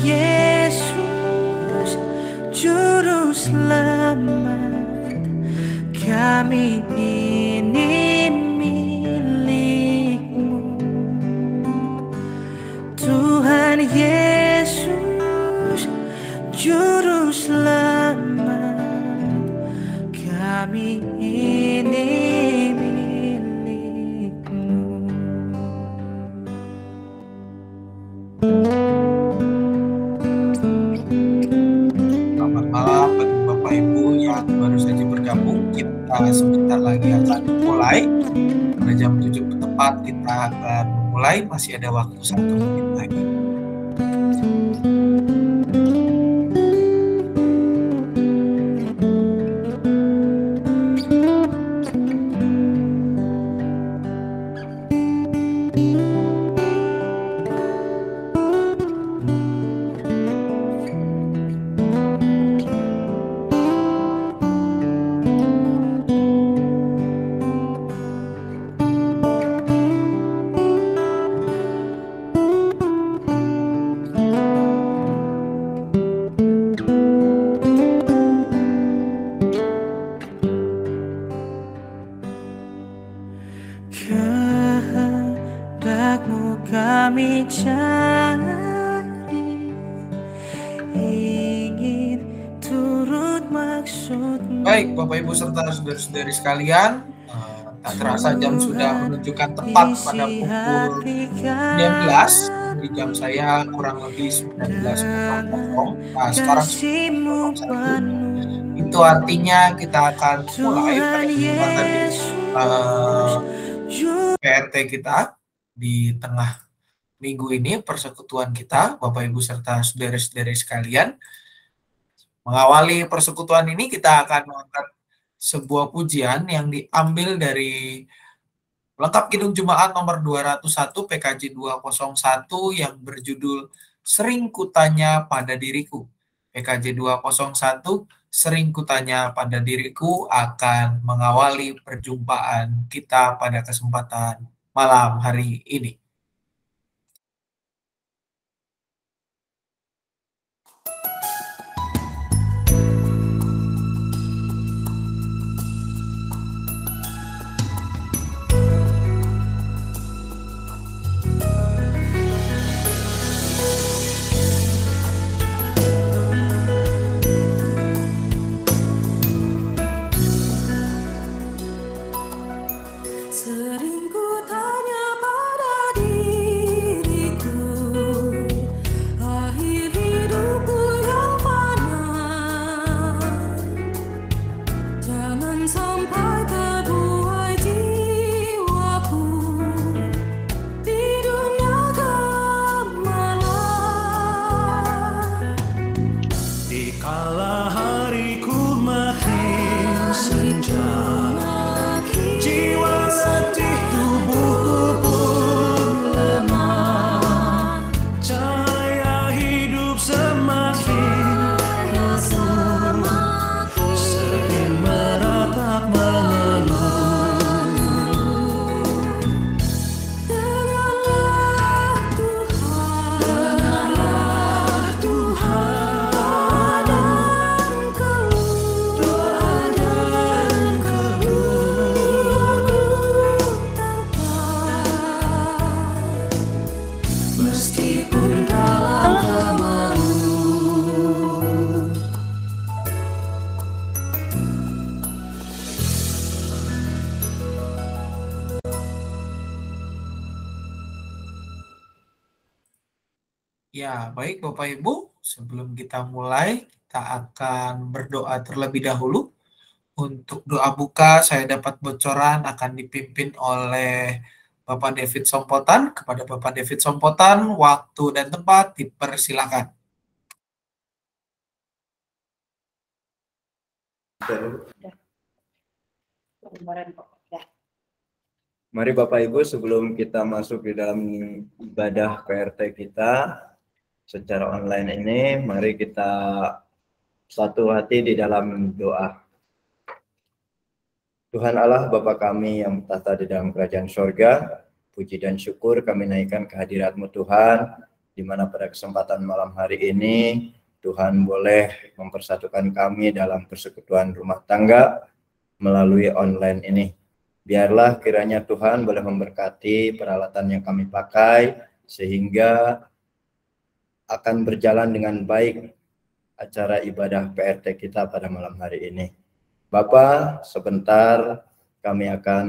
Yesus, Juru Selamat, kami ini milik-Mu. Tuhan Yesus, Juru Selamat, kami ini milik-Mu. Selamat malam bagi Bapak Ibu yang baru saja bergabung. Kita sebentar lagi akan mulai. Pada jam 7 tepat kita akan mulai. Masih ada waktu 1 menit lagi. Kehendak-Mu kami cari, ingin turut maksud-Mu. Baik, Bapak Ibu serta saudara-saudari sekalian, tak terasa jam sudah menunjukkan tepat pada pukul 19. Di jam saya kurang lebih 19.00. Nah, sekarang 19.01. Itu artinya kita akan mulai pada kesempatan PRT kita di tengah minggu ini, persekutuan kita, Bapak Ibu serta saudara-saudari sekalian. Mengawali persekutuan ini kita akan mengangkat sebuah pujian yang diambil dari Lengkap Kidung Jemaat nomor 201 PKJ 201 yang berjudul Sering Kutanya Pada Diriku. PKJ 201 Sering Kutanya Pada Diriku akan mengawali perjumpaan kita pada kesempatan malam hari ini. Sering kutanya pada diriku, akhir hidupku yang fana, jangan sampai terbuai jiwaku di dunia gemilang. Dikala hariku makin senja, jiwa letih, tubuhku pun lemah, cahaya hidup semakin redup, sering meratap mengeluh. Dengarlah Tuhan, doa dan keluh, meskipun dalam kemelut. Ya, baik Bapak Ibu, sebelum kita mulai, kita akan berdoa terlebih dahulu. Untuk doa buka, saya dapat bocoran akan dipimpin oleh Bapak David Sompotan. Kepada Bapak David Sompotan, waktu dan tempat dipersilakan. Mari Bapak Ibu, sebelum kita masuk di dalam ibadah PRT kita secara online ini, mari kita satu hati di dalam doa. Tuhan Allah Bapa kami yang bertata di dalam kerajaan sorga, puji dan syukur kami naikkan kehadirat-Mu Tuhan. di mana pada kesempatan malam hari ini Tuhan boleh mempersatukan kami dalam persekutuan rumah tangga melalui online ini. Biarlah kiranya Tuhan boleh memberkati peralatan yang kami pakai sehingga akan berjalan dengan baik acara ibadah PRT kita pada malam hari ini. Bapak, sebentar kami akan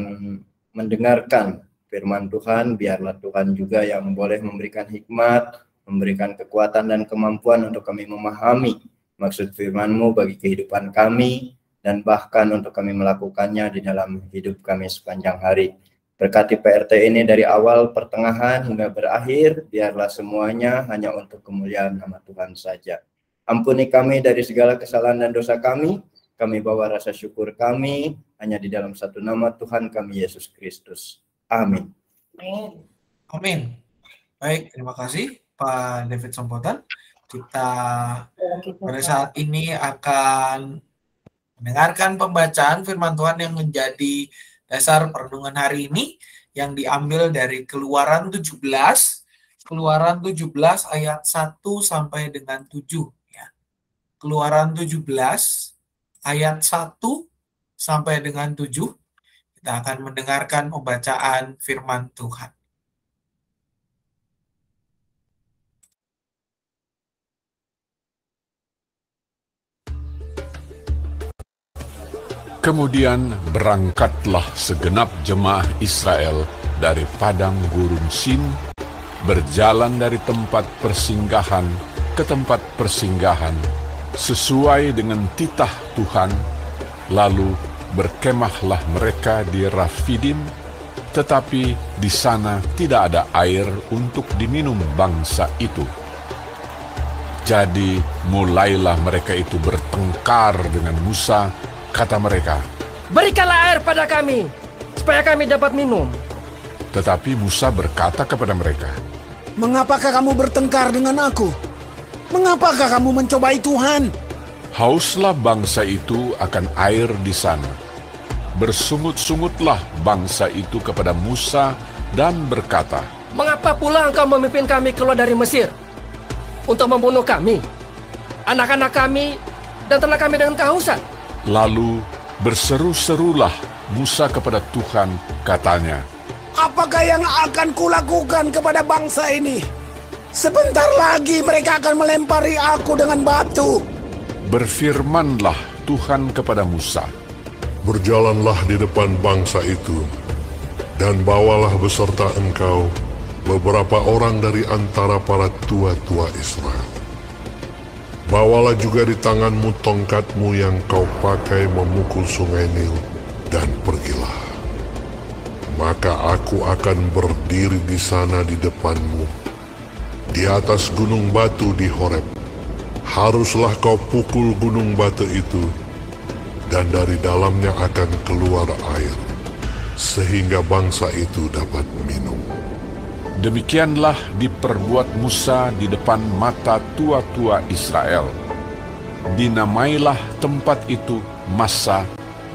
mendengarkan firman Tuhan. Biarlah Tuhan juga yang boleh memberikan hikmat, memberikan kekuatan dan kemampuan untuk kami memahami maksud firman-Mu bagi kehidupan kami, dan bahkan untuk kami melakukannya di dalam hidup kami sepanjang hari. Berkati PRT ini dari awal, pertengahan, hingga berakhir, biarlah semuanya hanya untuk kemuliaan nama Tuhan saja. Ampuni kami dari segala kesalahan dan dosa kami bawa rasa syukur kami hanya di dalam satu nama Tuhan kami, Yesus Kristus. Amin. Amin. Baik, terima kasih Pak David Sompotan. Kita pada saat ini akan mendengarkan pembacaan firman Tuhan yang menjadi dasar perenungan hari ini yang diambil dari Keluaran 17 ayat 1 sampai dengan 7 ya. Keluaran 17 ayat 1 sampai dengan 7. Kita akan mendengarkan pembacaan firman Tuhan. Kemudian berangkatlah segenap jemaah Israel dari padang gurun Sin, berjalan dari tempat persinggahan ke tempat persinggahan, sesuai dengan titah Tuhan, lalu berkemahlah mereka di Rafidim, tetapi di sana tidak ada air untuk diminum bangsa itu. Jadi mulailah mereka itu bertengkar dengan Musa. Kata mereka, "Berikanlah air pada kami, supaya kami dapat minum." Tetapi Musa berkata kepada mereka, "Mengapakah kamu bertengkar dengan aku? Mengapakah kamu mencobai Tuhan?" hauslah bangsa itu akan air di sana. Bersungut-sungutlah bangsa itu kepada Musa dan berkata, "Mengapa pula engkau memimpin kami keluar dari Mesir untuk membunuh kami, anak-anak kami, dan ternak kami dengan kehausan?" Lalu berseru-serulah Musa kepada Tuhan, katanya, "Apakah yang akan kulakukan kepada bangsa ini? Sebentar lagi mereka akan melempari aku dengan batu." Berfirmanlah Tuhan kepada Musa, Berjalanlah di depan bangsa itu, dan bawalah beserta engkau beberapa orang dari antara para tua-tua Israel. Bawalah juga di tanganmu tongkatmu yang kau pakai memukul sungai Nil, dan pergilah. Maka aku akan berdiri di sana di depanmu, di atas gunung batu di Horeb. Haruslah kau pukul gunung batu itu, dan dari dalamnya akan keluar air, sehingga bangsa itu dapat minum. Demikianlah diperbuat Musa di depan mata tua-tua Israel. Dinamailah tempat itu Massa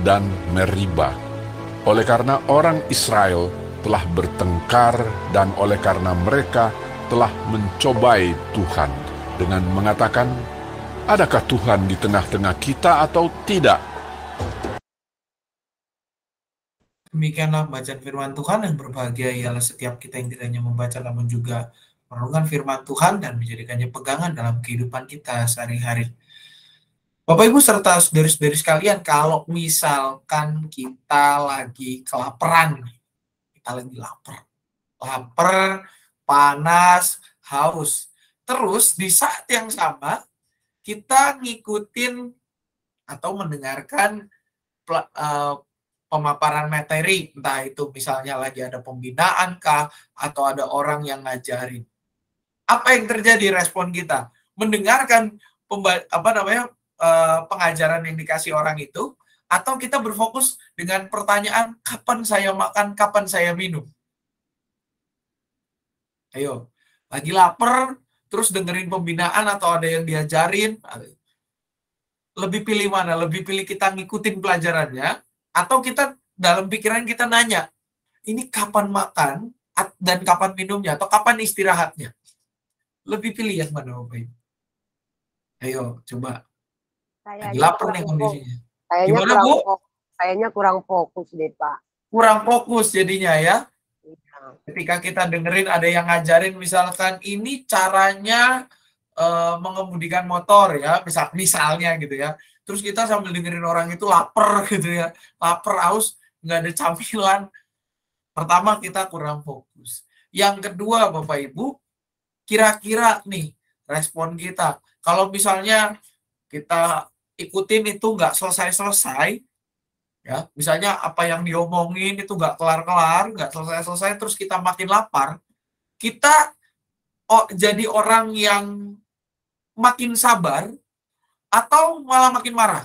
dan Meriba, oleh karena orang Israel telah bertengkar dan oleh karena mereka telah mencobai Tuhan dengan mengatakan, "Adakah Tuhan di tengah-tengah kita atau tidak?" Demikianlah bacaan firman Tuhan. Yang berbahagia ialah setiap kita yang tidak hanya membaca namun juga merenungkan firman Tuhan dan menjadikannya pegangan dalam kehidupan kita sehari-hari. Bapak Ibu serta saudara-saudari sekalian, kalau misalkan kita lagi kelaparan, kita lagi lapar, panas, haus, terus di saat yang sama kita ngikutin atau mendengarkan pemaparan materi, entah itu misalnya lagi ada pembinaan kah, atau ada orang yang ngajarin. Apa yang terjadi respon kita? Mendengarkan pengajaran yang dikasih orang itu, atau kita berfokus dengan pertanyaan, kapan saya makan, kapan saya minum? Ayo, lagi lapar, terus dengerin pembinaan atau ada yang diajarin, lebih pilih mana? Lebih pilih kita ngikutin pelajarannya, atau kita dalam pikiran kita nanya, ini kapan makan dan kapan minumnya, atau kapan istirahatnya? Lebih pilih yang mana Bapak Ibu? Ayo, coba. Lagi Kayaknya lapar nih kurang kondisinya. kayaknya Gimana kurang Bu? kayaknya kurang fokus deh Pak. Kurang fokus jadinya ya. Iya. Ketika kita dengerin ada yang ngajarin misalkan ini caranya mengemudikan motor ya, misalnya gitu ya. Terus kita sambil dengerin orang itu lapar gitu ya. Lapar, haus, nggak ada camilan. Pertama kita kurang fokus. Yang kedua Bapak Ibu, kira-kira nih respon kita. Kalau misalnya kita ikutin itu nggak selesai-selesai, ya misalnya apa yang diomongin itu nggak kelar-kelar, nggak selesai-selesai, terus kita makin lapar, kita jadi orang yang makin sabar atau malah makin marah.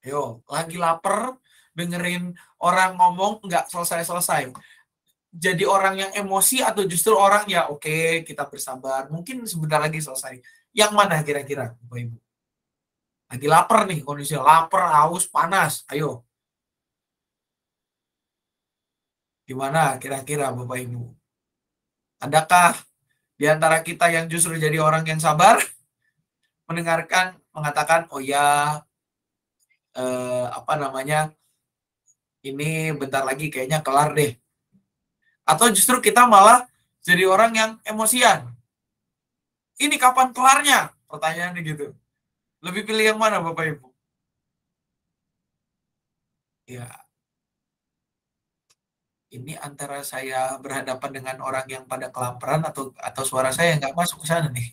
Yo, lagi lapar, dengerin orang ngomong nggak selesai-selesai. Jadi orang yang emosi atau justru orang ya oke, kita bersabar, mungkin sebentar lagi selesai. Yang mana kira-kira Bapak Ibu? Lagi lapar nih, kondisi lapar, haus, panas. Ayo. Gimana kira-kira Bapak Ibu? Adakah di antara kita yang justru jadi orang yang sabar, mendengarkan, mengatakan, oh ya, ini bentar lagi kayaknya kelar deh. Atau justru kita malah jadi orang yang emosian. Ini kapan kelarnya? Pertanyaannya gitu. Lebih pilih yang mana Bapak Ibu? Ya. Ini antara saya berhadapan dengan orang yang pada kelaparan atau suara saya nggak masuk ke sana nih.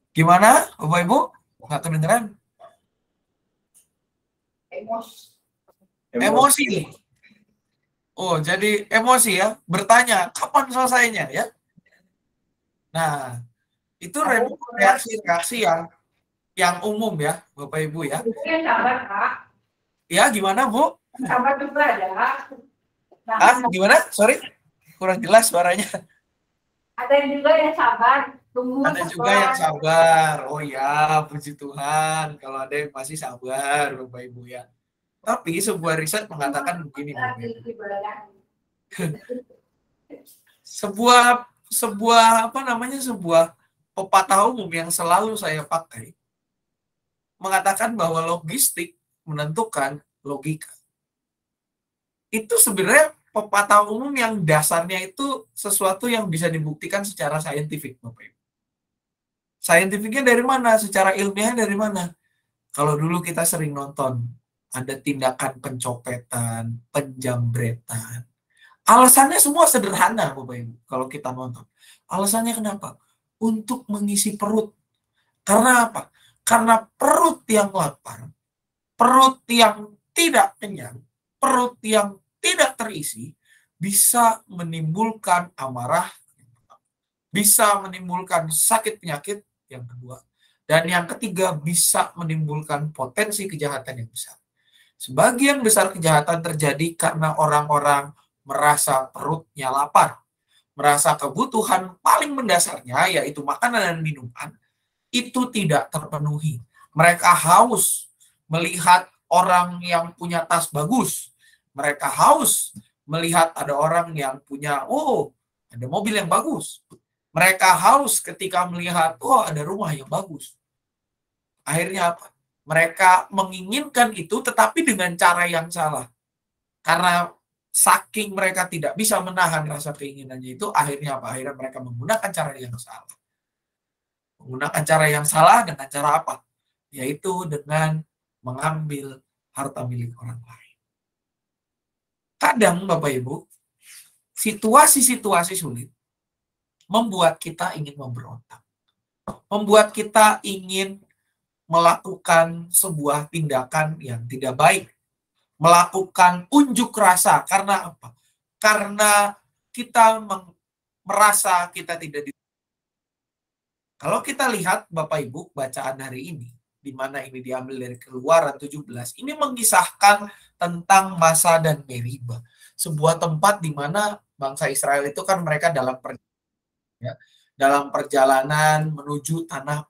Gimana Bapak Ibu? Nggak kedengeran? Emosi. Oh, jadi emosi ya, bertanya kapan selesainya ya. Nah, itu reaksi-reaksi yang umum ya, Bapak Ibu ya. Sabar, Kak. Ya, gimana Bu? Sabar juga ada. Gimana? Sorry, kurang jelas suaranya. Ada yang juga yang sabar. Tunggu. Ada juga yang sabar. Oh ya, puji Tuhan. Kalau ada yang masih sabar, Bapak Ibu ya. Tapi sebuah riset mengatakan begini, Bapak Ibu. sebuah pepatah umum yang selalu saya pakai mengatakan bahwa logistik menentukan logika. Itu sebenarnya pepatah umum yang dasarnya itu sesuatu yang bisa dibuktikan secara saintifik, Bapak Ibu. Saintifiknya dari mana? Secara ilmiah dari mana? Kalau dulu kita sering nonton ada tindakan pencopetan, penjambretan. Alasannya semua sederhana, Bapak Ibu. Kalau kita nonton, alasannya kenapa? Untuk mengisi perut. Karena apa? Karena perut yang lapar, perut yang tidak kenyang, perut yang tidak terisi, bisa menimbulkan amarah, bisa menimbulkan sakit penyakit yang kedua, dan yang ketiga bisa menimbulkan potensi kejahatan yang besar. Sebagian besar kejahatan terjadi karena orang-orang merasa perutnya lapar, merasa kebutuhan paling mendasarnya, yaitu makanan dan minuman, itu tidak terpenuhi. Mereka haus melihat orang yang punya tas bagus. Mereka haus melihat ada orang yang punya, ada mobil yang bagus. Mereka haus ketika melihat, ada rumah yang bagus. Akhirnya apa? Mereka menginginkan itu tetapi dengan cara yang salah. Karena saking mereka tidak bisa menahan rasa keinginannya itu, akhirnya apa? Akhirnya mereka menggunakan cara yang salah. Menggunakan cara yang salah dengan cara apa? Yaitu dengan mengambil harta milik orang lain. Kadang Bapak Ibu, situasi-situasi sulit membuat kita ingin memberontak. Membuat kita ingin melakukan sebuah tindakan yang tidak baik. Melakukan unjuk rasa. Karena apa? Karena kita merasa kita tidak di. Kalau kita lihat Bapak Ibu bacaan hari ini, di mana ini diambil dari Keluaran 17, ini mengisahkan tentang Masa dan Meriba. Sebuah tempat di mana bangsa Israel itu kan mereka dalam perjalanan menuju tanah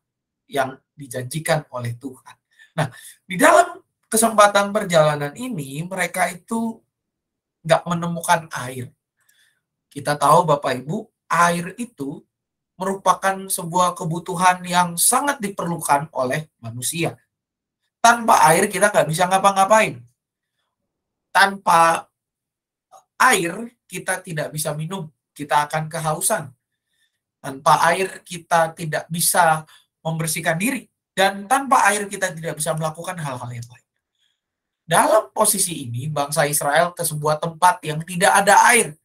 yang dijanjikan oleh Tuhan. Nah, di dalam kesempatan perjalanan ini, mereka itu nggak menemukan air. Kita tahu Bapak Ibu, air itu merupakan sebuah kebutuhan yang sangat diperlukan oleh manusia. Tanpa air kita nggak bisa ngapa-ngapain. Tanpa air kita tidak bisa minum, kita akan kehausan. Tanpa air kita tidak bisa membersihkan diri. Dan tanpa air kita tidak bisa melakukan hal-hal yang lain. Dalam posisi ini, bangsa Israel ke sebuah tempat yang tidak ada air.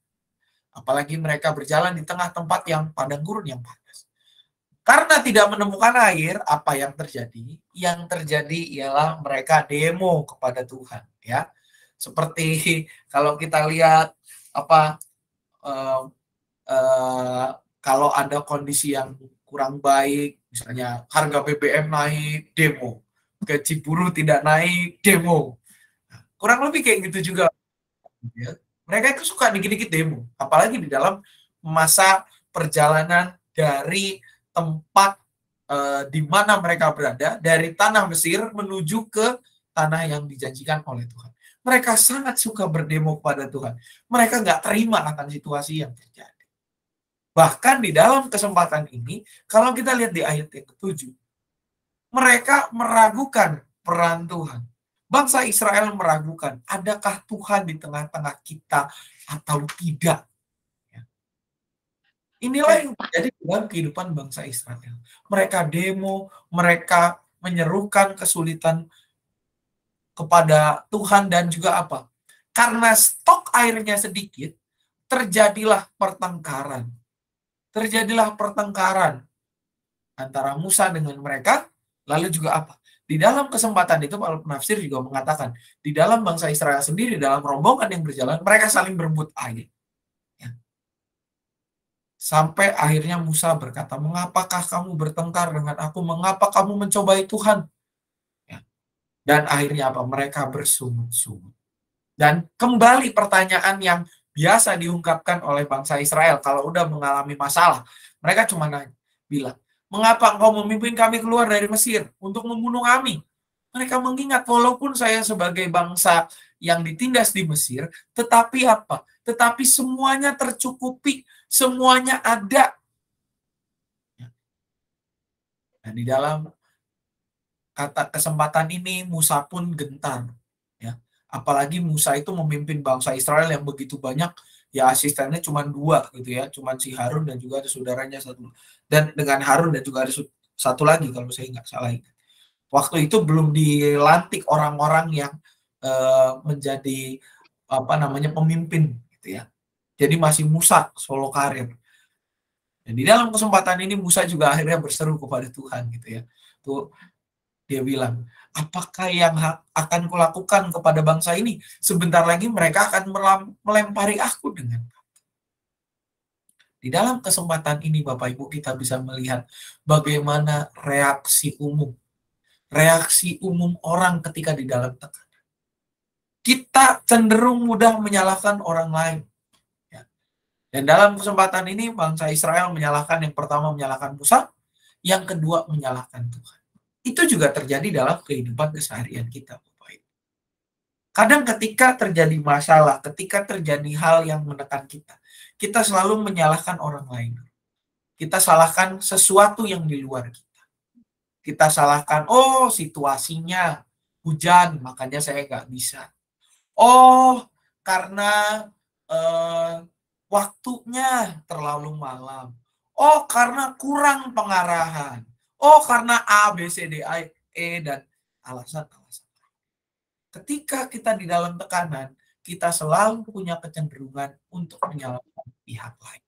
Apalagi mereka berjalan di tengah tempat yang padang gurun yang panas. Karena tidak menemukan air, apa yang terjadi? Yang terjadi ialah mereka demo kepada Tuhan. Ya, seperti kalau kita lihat kalau ada kondisi yang kurang baik, misalnya harga BBM naik, demo. Gaji buruh tidak naik, demo. Kurang lebih kayak gitu juga. Ya. Mereka itu suka dikit-dikit demo. Apalagi di dalam masa perjalanan dari tempat di mana mereka berada, dari tanah Mesir menuju ke tanah yang dijanjikan oleh Tuhan. Mereka sangat suka berdemo kepada Tuhan. Mereka nggak terima akan situasi yang terjadi. Bahkan di dalam kesempatan ini, kalau kita lihat di ayat yang ke-7, mereka meragukan peran Tuhan. Bangsa Israel meragukan, adakah Tuhan di tengah-tengah kita atau tidak? Inilah yang terjadi dalam kehidupan bangsa Israel. Mereka demo, mereka menyerukan kesulitan kepada Tuhan dan juga apa? Karena stok airnya sedikit, terjadilah pertengkaran. Terjadilah pertengkaran antara Musa dengan mereka, lalu juga apa? Di dalam kesempatan itu, Pak penafsir juga mengatakan, di dalam bangsa Israel sendiri, dalam rombongan yang berjalan, mereka saling berebut air. Ya. Sampai akhirnya Musa berkata, mengapakah kamu bertengkar dengan aku? Mengapa kamu mencobai Tuhan? Ya. Dan akhirnya apa? Mereka bersungut-sungut. Dan kembali pertanyaan yang biasa diungkapkan oleh bangsa Israel kalau udah mengalami masalah. Mereka cuma bilang, mengapa engkau memimpin kami keluar dari Mesir untuk membunuh kami? Mereka mengingat walaupun saya sebagai bangsa yang ditindas di Mesir, tetapi apa? Tetapi semuanya tercukupi, semuanya ada. Nah, di dalam kata kesempatan ini Musa pun gentar. Ya. Apalagi Musa itu memimpin bangsa Israel yang begitu banyak, ya asistennya cuma 2 gitu ya, cuma si Harun dan juga ada saudaranya satu. Dan dengan Harun dan juga ada satu lagi kalau saya nggak salah. Waktu itu belum dilantik orang-orang yang menjadi pemimpin gitu ya. Jadi masih Musa solo karir. Dan di dalam kesempatan ini Musa juga akhirnya berseru kepada Tuhan gitu ya. Tuh dia bilang, apakah yang akan kulakukan kepada bangsa ini? Sebentar lagi mereka akan melempari aku dengan batu. Di dalam kesempatan ini Bapak Ibu kita bisa melihat bagaimana reaksi umum. Reaksi umum orang ketika di dalam tekanan. Kita cenderung mudah menyalahkan orang lain. Ya. Dan dalam kesempatan ini bangsa Israel menyalahkan, yang pertama menyalahkan Musa, yang kedua menyalahkan Tuhan. Itu juga terjadi dalam kehidupan keseharian kita, Bapak Ibu. Kadang ketika terjadi masalah, ketika terjadi hal yang menekan kita selalu menyalahkan orang lain. Kita salahkan sesuatu yang di luar kita. Kita salahkan, oh situasinya hujan, makanya saya nggak bisa. Oh, karena waktunya terlalu malam. Oh, karena kurang pengarahan. Oh, karena A, B, C, D, E, dan alasan-alasan. Ketika kita di dalam tekanan, kita selalu punya kecenderungan untuk menyalahkan pihak lain.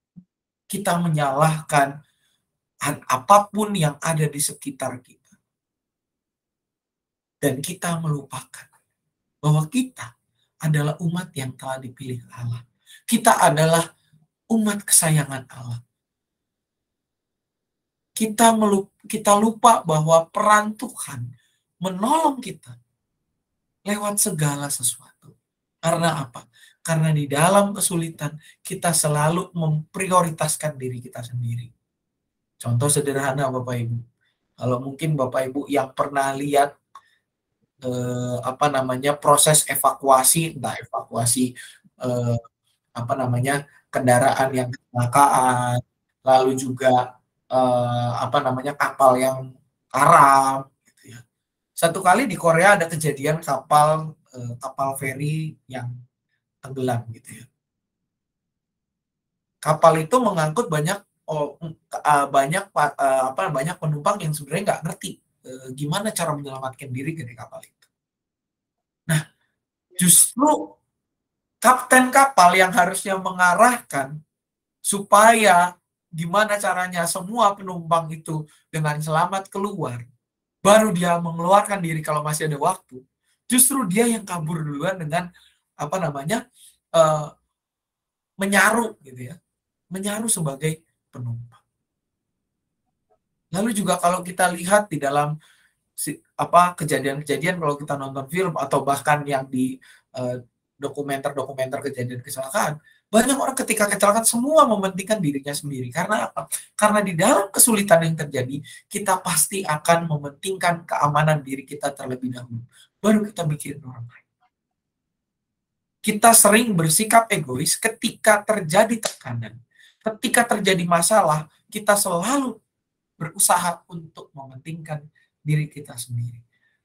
Kita menyalahkan apapun yang ada di sekitar kita. Dan kita melupakan bahwa kita adalah umat yang telah dipilih Allah. Kita adalah umat kesayangan Allah. Kita lupa bahwa peran Tuhan menolong kita lewat segala sesuatu. Karena apa? Karena di dalam kesulitan kita selalu memprioritaskan diri kita sendiri. Contoh sederhana Bapak Ibu. Kalau mungkin Bapak Ibu yang pernah lihat proses evakuasi, entah evakuasi kendaraan yang kecelakaan, lalu juga kapal yang karam gitu ya. Satu kali di Korea ada kejadian kapal feri yang tenggelam gitu ya. Kapal itu mengangkut banyak penumpang yang sebenarnya nggak ngerti gimana cara menyelamatkan diri dari kapal itu. Nah, justru kapten kapal yang harusnya mengarahkan supaya gimana caranya semua penumpang itu dengan selamat keluar, baru dia mengeluarkan diri kalau masih ada waktu. Justru dia yang kabur duluan dengan menyaru gitu ya, menyaru sebagai penumpang. Lalu juga kalau kita lihat di dalam kejadian-kejadian, kalau kita nonton film atau bahkan yang di dokumenter kejadian kecelakaan, banyak orang ketika kecelakaan semua mementingkan dirinya sendiri. Karena apa? Karena di dalam kesulitan yang terjadi, kita pasti akan mementingkan keamanan diri kita terlebih dahulu. Baru kita mikirin orang lain. Kita sering bersikap egois ketika terjadi tekanan. Ketika terjadi masalah, kita selalu berusaha untuk mementingkan diri kita sendiri.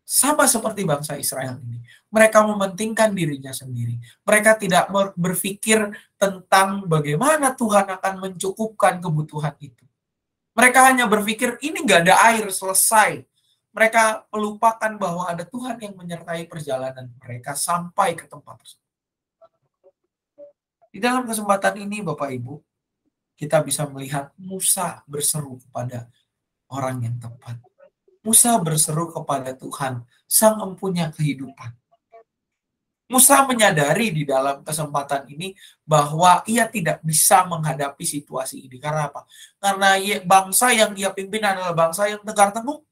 Sama seperti bangsa Israel ini. Mereka mementingkan dirinya sendiri. Mereka tidak berpikir tentang bagaimana Tuhan akan mencukupkan kebutuhan itu. Mereka hanya berpikir, ini nggak ada air, selesai. Mereka melupakan bahwa ada Tuhan yang menyertai perjalanan mereka sampai ke tempat tersebut. Di dalam kesempatan ini, Bapak Ibu, kita bisa melihat Musa berseru kepada orang yang tepat. Musa berseru kepada Tuhan, Sang Empunya kehidupan. Musa menyadari di dalam kesempatan ini bahwa ia tidak bisa menghadapi situasi ini. Karena apa? Karena bangsa yang ia pimpin adalah bangsa yang tegar tengkuk,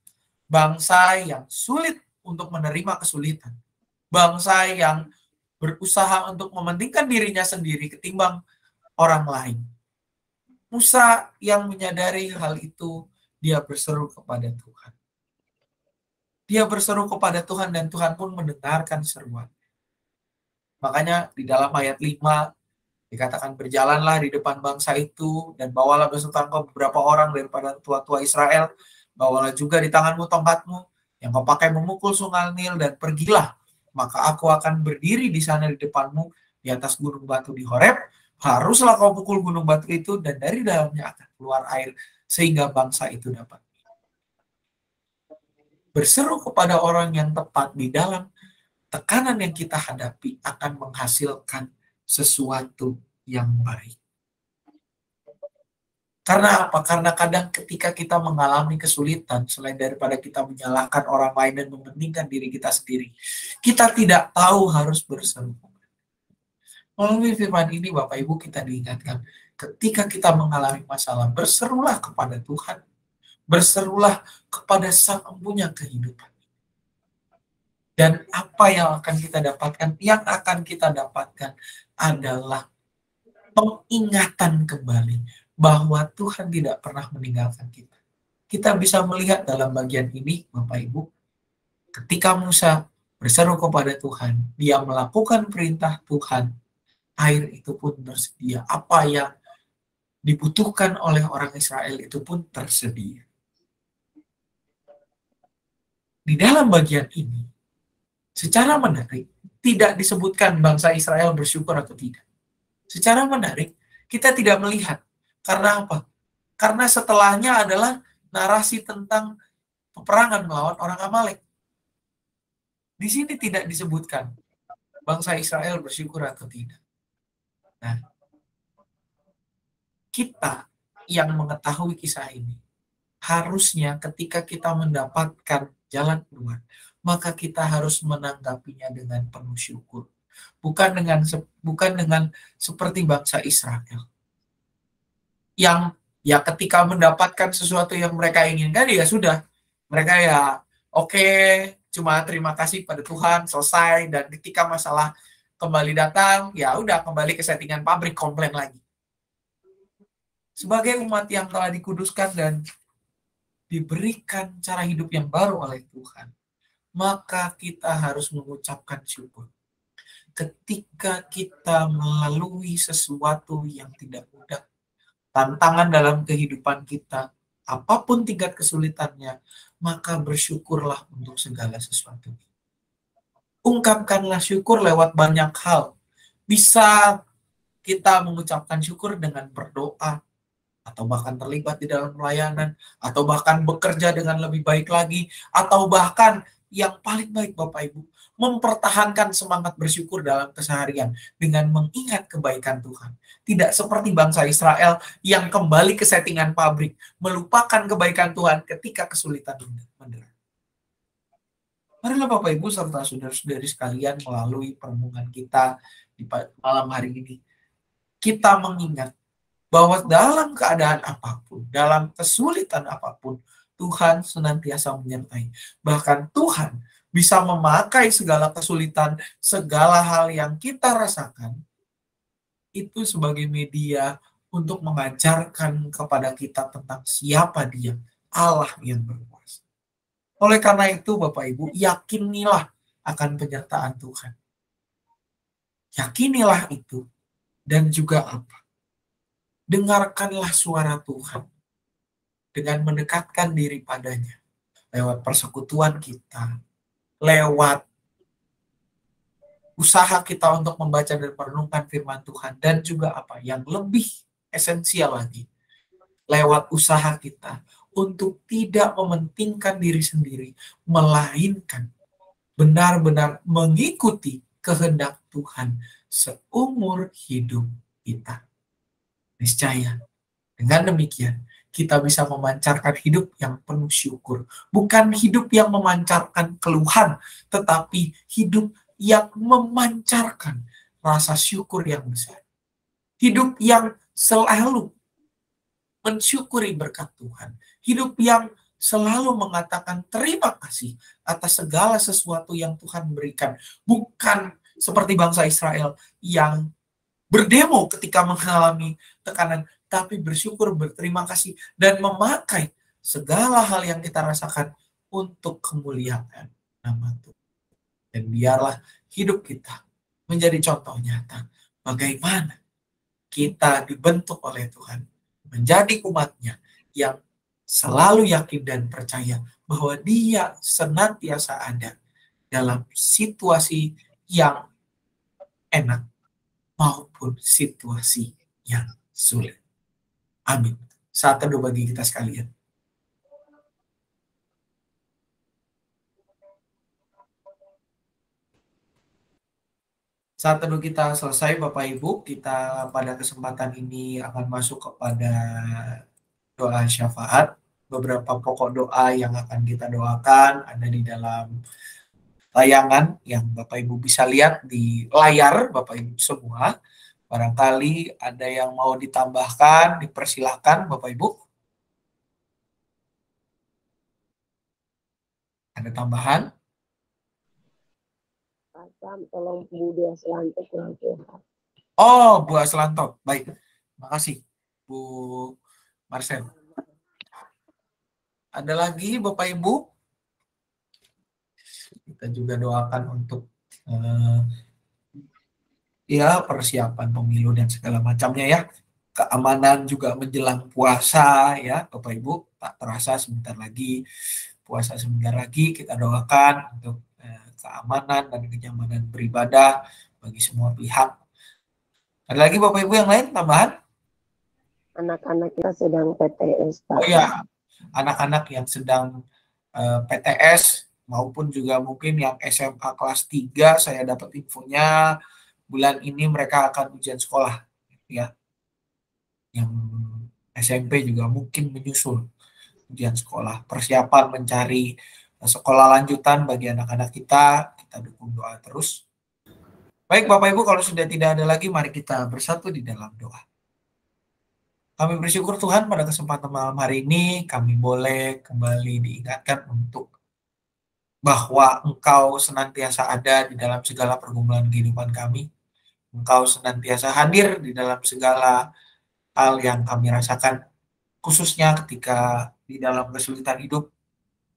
bangsa yang sulit untuk menerima kesulitan, bangsa yang berusaha untuk mementingkan dirinya sendiri ketimbang orang lain. Musa yang menyadari hal itu, dia berseru kepada Tuhan. Dia berseru kepada Tuhan dan Tuhan pun mendengarkan seruan. Makanya di dalam ayat 5 dikatakan, berjalanlah di depan bangsa itu dan bawalah beserta engkau beberapa orang daripada tua-tua Israel. Bawalah juga di tanganmu tongkatmu yang kau pakai memukul sungai Nil dan pergilah. Maka aku akan berdiri di sana di depanmu di atas gunung batu di Horeb. Haruslah kau pukul gunung batu itu dan dari dalamnya akan keluar air sehingga bangsa itu dapat. Berseru kepada orang yang tepat di dalam tekanan yang kita hadapi akan menghasilkan sesuatu yang baik. Karena apa? Karena kadang ketika kita mengalami kesulitan, selain daripada kita menyalahkan orang lain dan mementingkan diri kita sendiri, kita tidak tahu harus berseru. Melalui firman ini, Bapak Ibu, kita diingatkan, ketika kita mengalami masalah, berserulah kepada Tuhan. Berserulah kepada Sang Empunya kehidupan. Dan apa yang akan kita dapatkan? Yang akan kita dapatkan adalah pengingatan kembali bahwa Tuhan tidak pernah meninggalkan kita. Kita bisa melihat dalam bagian ini, Bapak Ibu, ketika Musa berseru kepada Tuhan, dia melakukan perintah Tuhan, air itu pun tersedia. Apa yang dibutuhkan oleh orang Israel itu pun tersedia. Di dalam bagian ini, secara menarik, tidak disebutkan bangsa Israel bersyukur atau tidak. Secara menarik, kita tidak melihat. Karena apa? Karena setelahnya adalah narasi tentang peperangan melawan orang Amalek. Di sini tidak disebutkan bangsa Israel bersyukur atau tidak. Nah, kita yang mengetahui kisah ini, harusnya ketika kita mendapatkan jalan keluar, maka kita harus menanggapinya dengan penuh syukur. Bukan dengan seperti bangsa Israel. Yang ya ketika mendapatkan sesuatu yang mereka inginkan, ya sudah. Mereka ya oke, cuma terima kasih pada Tuhan, selesai. Dan ketika masalah kembali datang, ya udah kembali ke settingan pabrik, komplain lagi. Sebagai umat yang telah dikuduskan dan diberikan cara hidup yang baru oleh Tuhan, maka kita harus mengucapkan syukur. ketika kita melalui sesuatu yang tidak mudah, tantangan dalam kehidupan kita, apapun tingkat kesulitannya, maka bersyukurlah untuk segala sesuatu. Ungkapkanlah syukur lewat banyak hal. Bisa kita mengucapkan syukur dengan berdoa, atau bahkan terlibat di dalam pelayanan, atau bahkan bekerja dengan lebih baik lagi, atau bahkan yang paling baik Bapak Ibu, mempertahankan semangat bersyukur dalam keseharian dengan mengingat kebaikan Tuhan. Tidak seperti bangsa Israel yang kembali ke settingan pabrik, melupakan kebaikan Tuhan ketika kesulitan menderat. Marilah Bapak Ibu serta saudara-saudari sekalian, melalui perenungan kita di malam hari ini, kita mengingat bahwa dalam keadaan apapun, dalam kesulitan apapun, Tuhan senantiasa menyertai. Bahkan Tuhan bisa memakai segala kesulitan, segala hal yang kita rasakan, itu sebagai media untuk mengajarkan kepada kita tentang siapa Dia, Allah yang berkuasa. Oleh karena itu, Bapak Ibu, yakinilah akan penyertaan Tuhan. Yakinilah itu, dan juga apa? Dengarkanlah suara Tuhan dengan mendekatkan diri padanya lewat persekutuan kita, lewat usaha kita untuk membaca dan merenungkan firman Tuhan, dan juga apa yang lebih esensial lagi, lewat usaha kita untuk tidak mementingkan diri sendiri, melainkan benar-benar mengikuti kehendak Tuhan seumur hidup kita. Niscaya dengan demikian kita bisa memancarkan hidup yang penuh syukur. Bukan hidup yang memancarkan keluhan, tetapi hidup yang memancarkan rasa syukur yang besar. Hidup yang selalu mensyukuri berkat Tuhan. Hidup yang selalu mengatakan terima kasih atas segala sesuatu yang Tuhan berikan. Bukan seperti bangsa Israel yang berdemo ketika mengalami tekanan, tapi bersyukur, berterima kasih, dan memakai segala hal yang kita rasakan untuk kemuliaan nama Tuhan. Dan biarlah hidup kita menjadi contoh nyata bagaimana kita dibentuk oleh Tuhan menjadi umat-Nya yang selalu yakin dan percaya bahwa Dia senantiasa ada dalam situasi yang enak maupun situasi yang sulit. Amin. Saat teduh bagi kita sekalian. Saat teduh kita selesai, Bapak Ibu, kita pada kesempatan ini akan masuk kepada doa syafaat. Beberapa pokok doa yang akan kita doakan ada di dalam tayangan yang Bapak Ibu bisa lihat di layar Bapak Ibu semua. Barangkali ada yang mau ditambahkan, dipersilahkan Bapak Ibu. Ada tambahan? Tolong Bu Dia Selantot kurang sehat. Oh, Bu Selantot. Baik. Terima kasih, Bu Marcel. Ada lagi Bapak Ibu? Kita juga doakan untuk ya persiapan pemilu dan segala macamnya ya. Keamanan juga menjelang puasa ya Bapak Ibu. Tak terasa sebentar lagi puasa, sebentar lagi kita doakan untuk keamanan dan kenyamanan beribadah bagi semua pihak. Ada lagi Bapak Ibu yang lain tambahan? Anak-anak kita sedang PTS, Pak. Oh ya, anak-anak yang sedang PTS maupun juga mungkin yang SMA kelas 3, saya dapat infonya bulan ini mereka akan ujian sekolah ya. Yang SMP juga mungkin menyusul ujian sekolah. Persiapan mencari sekolah lanjutan bagi anak-anak kita dukung doa terus. Baik Bapak Ibu, kalau sudah tidak ada lagi, mari kita bersatu di dalam doa. Kami bersyukur Tuhan pada kesempatan malam hari ini, kami boleh kembali diingatkan untuk bahwa Engkau senantiasa ada di dalam segala pergumulan kehidupan kami. Engkau senantiasa hadir di dalam segala hal yang kami rasakan, khususnya ketika di dalam kesulitan hidup,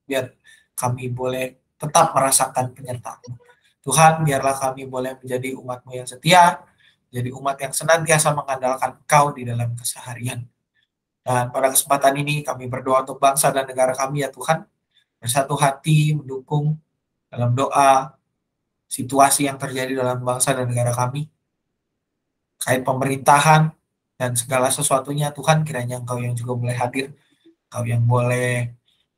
biar kami boleh tetap merasakan penyertaan. Tuhan, biarlah kami boleh menjadi umat-Mu yang setia, jadi umat yang senantiasa mengandalkan Engkau di dalam keseharian. Dan pada kesempatan ini kami berdoa untuk bangsa dan negara kami ya Tuhan, bersatu hati mendukung dalam doa situasi yang terjadi dalam bangsa dan negara kami, kait pemerintahan dan segala sesuatunya Tuhan, kiranya Engkau yang juga boleh hadir, Engkau yang boleh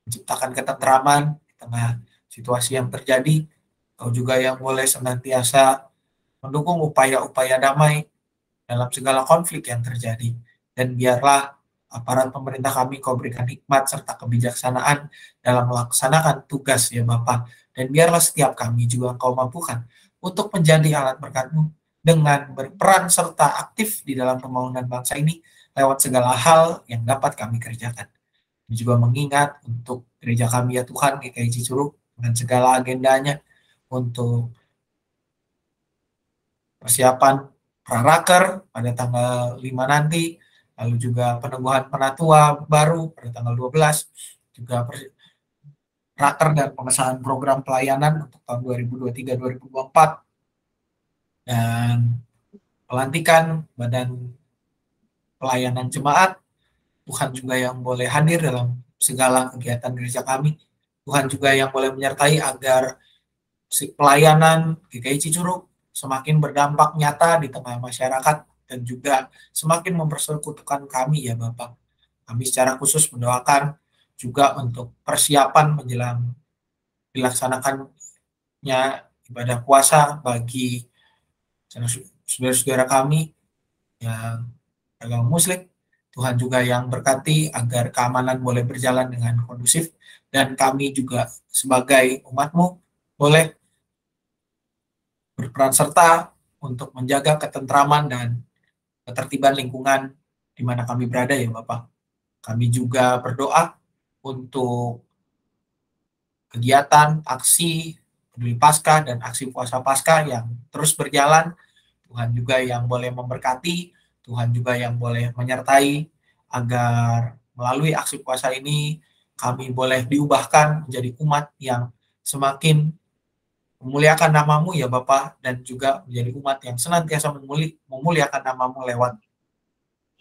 menciptakan ketentraman di tengah situasi yang terjadi, Engkau juga yang boleh senantiasa mendukung upaya-upaya damai dalam segala konflik yang terjadi. Dan biarlah aparat pemerintah kami Kau berikan hikmat serta kebijaksanaan dalam melaksanakan tugas ya Bapa. Dan biarlah setiap kami juga Engkau mampukan untuk menjadi alat berkat-Mu dengan berperan serta aktif di dalam pembangunan bangsa ini lewat segala hal yang dapat kami kerjakan. Kami juga mengingat untuk gereja kami ya Tuhan, GKI Cicurug, dengan segala agendanya untuk persiapan praraker pada tanggal 5 nanti, lalu juga peneguhan penatua baru pada tanggal 12, juga raker dan pengesahan program pelayanan untuk tahun 2023-2024, dan pelantikan badan pelayanan jemaat. Tuhan juga yang boleh hadir dalam segala kegiatan gereja kami. Tuhan juga yang boleh menyertai agar pelayanan GKI Cicurug semakin berdampak nyata di tengah masyarakat dan juga semakin mempersekutukan kami ya Bapak. Kami secara khusus mendoakan juga untuk persiapan menjelang dilaksanakannya ibadah puasa bagi saudara-saudara kami yang agama Muslim. Tuhan juga yang berkati agar keamanan boleh berjalan dengan kondusif, dan kami juga sebagai umat-Mu boleh berperan serta untuk menjaga ketentraman dan ketertiban lingkungan di mana kami berada ya Bapak. Kami juga berdoa untuk kegiatan aksi peduli Paskah dan aksi puasa Paskah yang terus berjalan. Tuhan juga yang boleh memberkati, Tuhan juga yang boleh menyertai agar melalui aksi puasa ini kami boleh diubahkan menjadi umat yang semakin memuliakan nama-Mu ya Bapa, dan juga menjadi umat yang senantiasa memuliakan nama-Mu lewat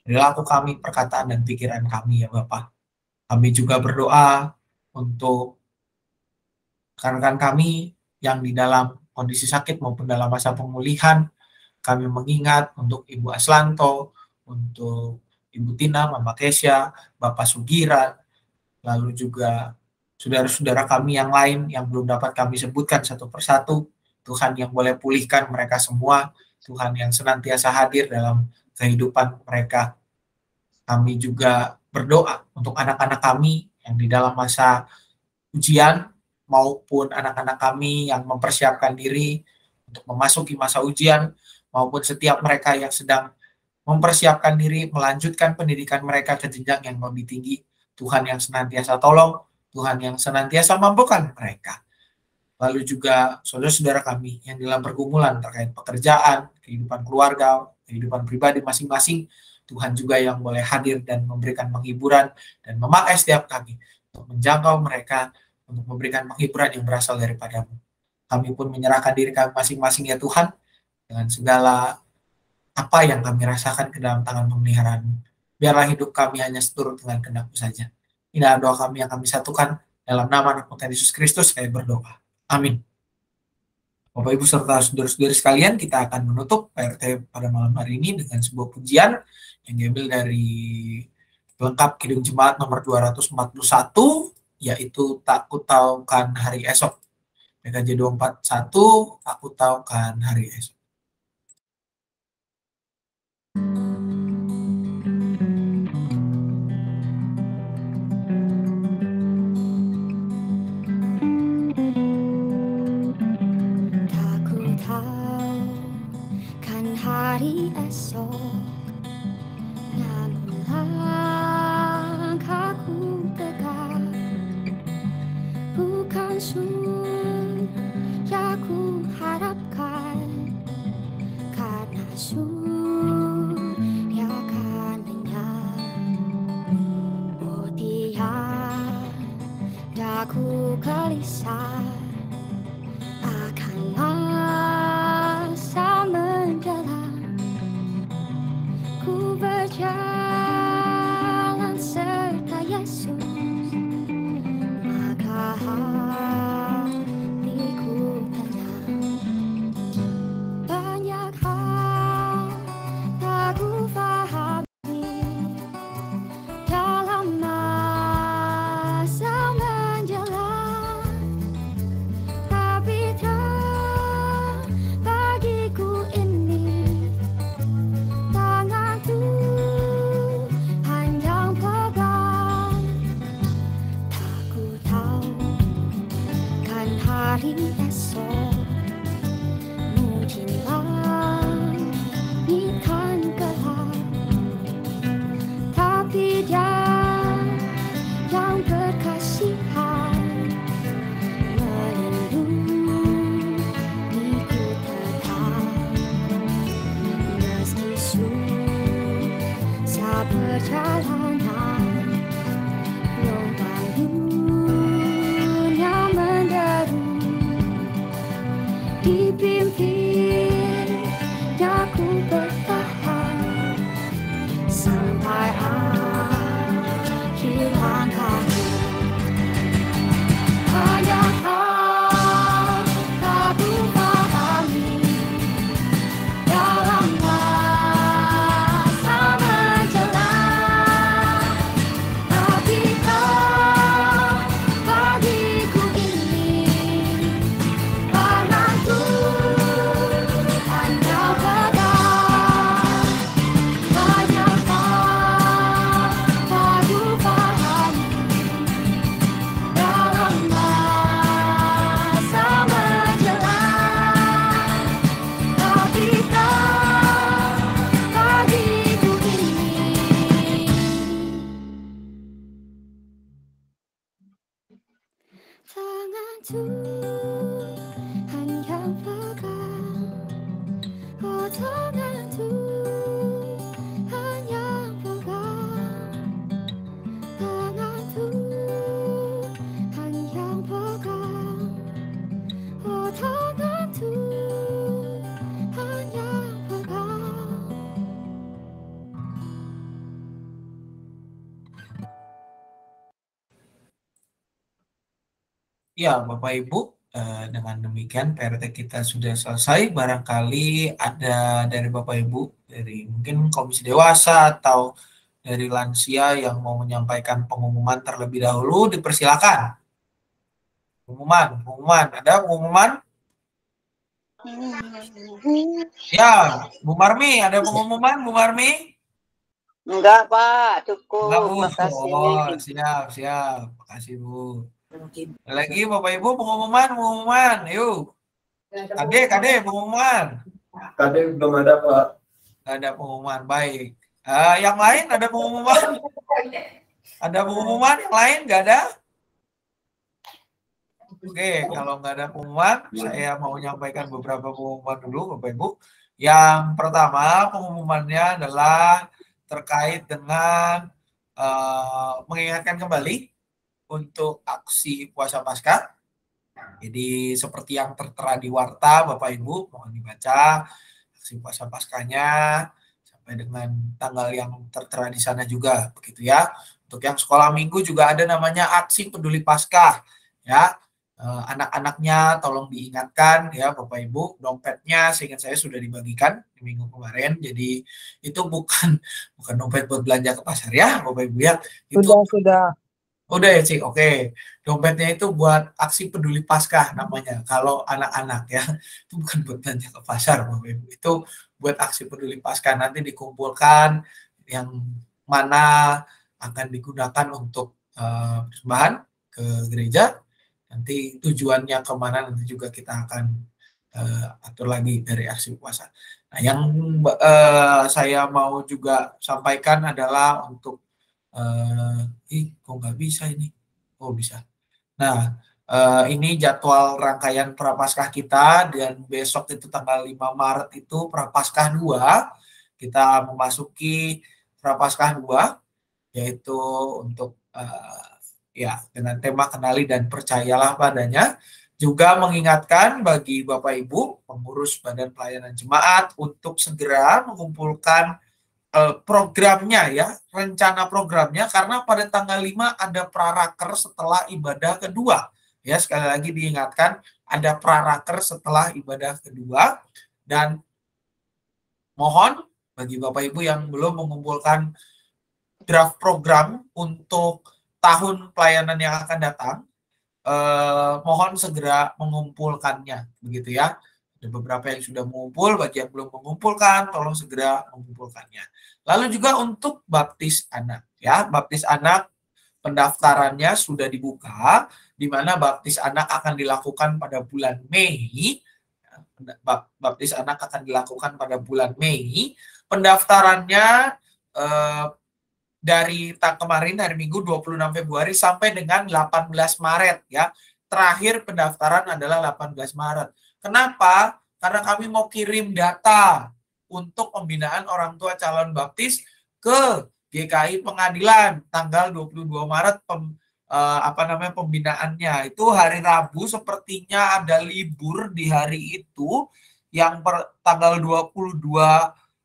perilaku kami, perkataan dan pikiran kami ya Bapa. Kami juga berdoa untuk rekan-rekan kami yang di dalam kondisi sakit maupun dalam masa pemulihan. Kami mengingat untuk Ibu Aslanto, untuk Ibu Tina, Mama Kesya, Bapak Sugiran, lalu juga saudara-saudara kami yang lain yang belum dapat kami sebutkan satu persatu. Tuhan yang boleh pulihkan mereka semua, Tuhan yang senantiasa hadir dalam kehidupan mereka. Kami juga berdoa untuk anak-anak kami yang di dalam masa ujian, maupun anak-anak kami yang mempersiapkan diri untuk memasuki masa ujian, maupun setiap mereka yang sedang mempersiapkan diri melanjutkan pendidikan mereka ke jenjang yang lebih tinggi. Tuhan yang senantiasa tolong, Tuhan yang senantiasa mampukan mereka. Lalu juga saudara-saudara kami yang dalam pergumulan terkait pekerjaan, kehidupan keluarga, kehidupan pribadi masing-masing, Tuhan juga yang boleh hadir dan memberikan penghiburan dan memakai setiap kami untuk menjangkau mereka, untuk memberikan penghiburan yang berasal daripada-Mu. Kami pun menyerahkan diri kami masing-masing ya Tuhan, dengan segala apa yang kami rasakan ke dalam tangan pemeliharaan-Mu. Biarlah hidup kami hanya seturut dengan kehendak-Mu saja. Inilah doa kami yang kami satukan dalam nama anak Tuhan Yesus Kristus, kami berdoa. Amin. Bapak Ibu serta saudara-saudari sekalian, kita akan menutup PRT pada malam hari ini dengan sebuah pujian yang diambil dari pelengkap Kidung Jemaat nomor 241, yaitu Tak Ku Tahu Kan Hari Esok. PKJ 241, Tak Ku Tahu Kan Hari Esok. Hari esok, namun langkahku tegak, bukan surga ku harapkan, karena surga akan lenyap. Oh tiada ku gelisah akan tangan Tuhan yang pegang. Oh, tangan Tuhan yang pegang. Tangan Tuhan yang pegang. Oh, tangan Tuhan yang pegang. Ya, Bapak Ibu, dengan demikian PRT kita sudah selesai. Barangkali ada dari Bapak Ibu, dari mungkin Komisi Dewasa atau dari lansia yang mau menyampaikan pengumuman terlebih dahulu, dipersilakan. Pengumuman. Ada pengumuman? Ya, Bu Marmi, ada pengumuman, Bu Marmi? Enggak, Pak. Cukup. Enggak, Bu. Makasih. Oh, siap. Makasih, Bu. Lagi Bapak Ibu pengumuman. Yuk. Kade pengumuman. Kade belum ada, Pak. Ada pengumuman, baik. Yang lain ada pengumuman? Ada pengumuman yang lain nggak ada? Oke, kalau nggak ada pengumuman, saya mau menyampaikan beberapa pengumuman dulu, Bapak Ibu. Yang pertama, pengumumannya adalah terkait dengan mengingatkan kembali untuk aksi puasa Paskah. Jadi seperti yang tertera di warta, Bapak Ibu, mohon dibaca aksi puasa Paskahnya sampai dengan tanggal yang tertera di sana juga, begitu ya. Untuk yang sekolah minggu juga ada namanya aksi peduli Paskah, ya. Anak-anaknya tolong diingatkan ya Bapak Ibu, dompetnya seingat saya sudah dibagikan di minggu kemarin, jadi itu bukan dompet buat belanja ke pasar ya Bapak Ibu ya. Itu Udah ya Cik, oke. Dompetnya itu buat aksi peduli Paskah namanya. Kalau anak-anak ya, itu bukan buat belanja ke pasar Bapak Ibu. Itu buat aksi peduli Paskah, nanti dikumpulkan yang mana akan digunakan untuk persembahan ke gereja. Nanti tujuannya kemana nanti juga kita akan atur lagi dari aksi puasa. Nah, yang saya mau juga sampaikan adalah untuk kok nggak bisa ini? Oh bisa. Nah, ini jadwal rangkaian Prapaskah kita, dan besok itu tanggal 5 Maret itu Prapaskah 2. Kita memasuki Prapaskah 2, yaitu untuk ya dengan tema kenali dan percayalah padanya. Juga mengingatkan bagi Bapak Ibu pengurus Badan Pelayanan Jemaat untuk segera mengumpulkan programnya ya, rencana programnya, karena pada tanggal 5 ada praraker setelah ibadah kedua. Ya, sekali lagi diingatkan ada praraker setelah ibadah kedua, dan mohon bagi Bapak Ibu yang belum mengumpulkan draft program untuk tahun pelayanan yang akan datang, mohon segera mengumpulkannya, begitu ya. Ada beberapa yang sudah mengumpul, bagi yang belum mengumpulkan, tolong segera mengumpulkannya. Lalu juga untuk baptis anak, ya, baptis anak pendaftarannya sudah dibuka, di mana baptis anak akan dilakukan pada bulan Mei. Baptis anak akan dilakukan pada bulan Mei. Pendaftarannya dari kemarin hari Minggu 26 Februari sampai dengan 18 Maret ya. Terakhir pendaftaran adalah 18 Maret. Kenapa? Karena kami mau kirim data untuk pembinaan orang tua calon baptis ke GKI Pengadilan tanggal 22 Maret pembinaannya. Itu hari Rabu, sepertinya ada libur di hari itu. Yang tanggal 22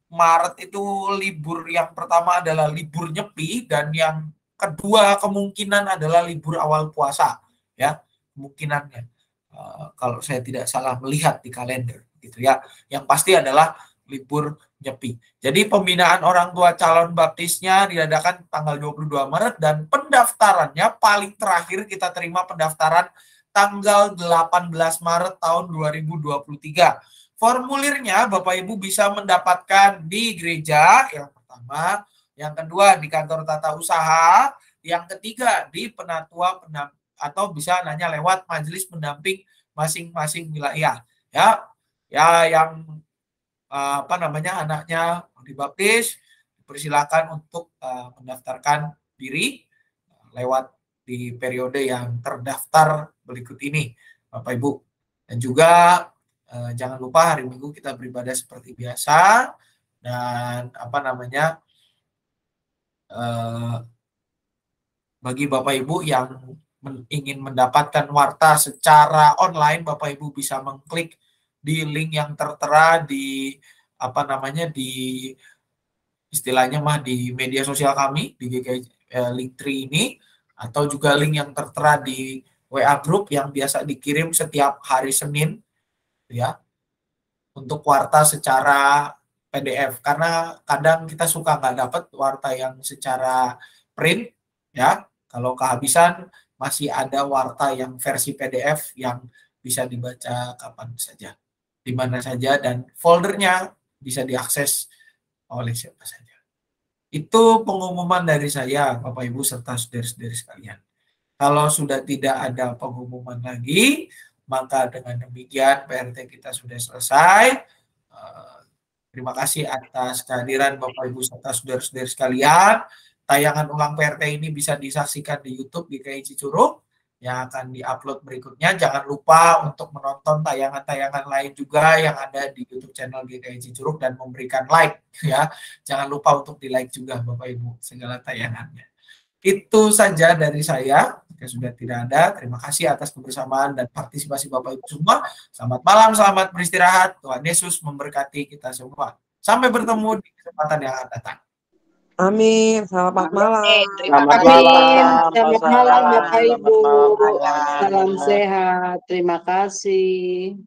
Maret itu libur, yang pertama adalah libur Nyepi, dan yang kedua kemungkinan adalah libur awal puasa ya, kemungkinannya kalau saya tidak salah melihat di kalender gitu ya. Yang pasti adalah libur Nyepi. Jadi pembinaan orang tua calon baptisnya diadakan tanggal 22 Maret dan pendaftarannya paling terakhir kita terima pendaftaran tanggal 18 Maret tahun 2023. Formulirnya Bapak Ibu bisa mendapatkan di gereja yang pertama, yang kedua di kantor tata usaha, yang ketiga di penatua atau bisa nanya lewat majelis pendamping masing-masing wilayah. Ya, yang anaknya dibaptis, dipersilakan untuk mendaftarkan diri lewat di periode yang terdaftar berikut ini, Bapak Ibu. Dan juga jangan lupa hari Minggu kita beribadah seperti biasa, dan bagi Bapak Ibu yang ingin mendapatkan warta secara online, Bapak Ibu bisa mengklik di link yang tertera di di istilahnya di media sosial kami di GKI Linktree ini, atau juga link yang tertera di WA Group yang biasa dikirim setiap hari Senin, ya, untuk warta secara PDF, karena kadang kita suka nggak dapat warta yang secara print, ya. Kalau kehabisan, masih ada warta yang versi PDF yang bisa dibaca kapan saja, di mana saja, dan foldernya bisa diakses oleh siapa saja. Itu pengumuman dari saya, Bapak Ibu serta saudara-saudari sekalian. Kalau sudah tidak ada pengumuman lagi, maka dengan demikian PRT kita sudah selesai. Terima kasih atas kehadiran Bapak Ibu serta saudara-saudari sekalian. Tayangan ulang PRT ini bisa disaksikan di YouTube GKI Cicurug yang akan diupload berikutnya. Jangan lupa untuk menonton tayangan-tayangan lain juga yang ada di YouTube channel GKI Cicurug dan memberikan like, ya. Jangan lupa untuk di-like juga Bapak Ibu segala tayangannya. Itu saja dari saya. Jika sudah tidak ada, terima kasih atas kebersamaan dan partisipasi Bapak Ibu semua. Selamat malam, selamat beristirahat. Tuhan Yesus memberkati kita semua. Sampai bertemu di kesempatan yang akan datang. Amin. Selamat malam. Selamat malam. Selamat malam Bapak Ibu. Selamat malam. Salam sehat. Terima kasih.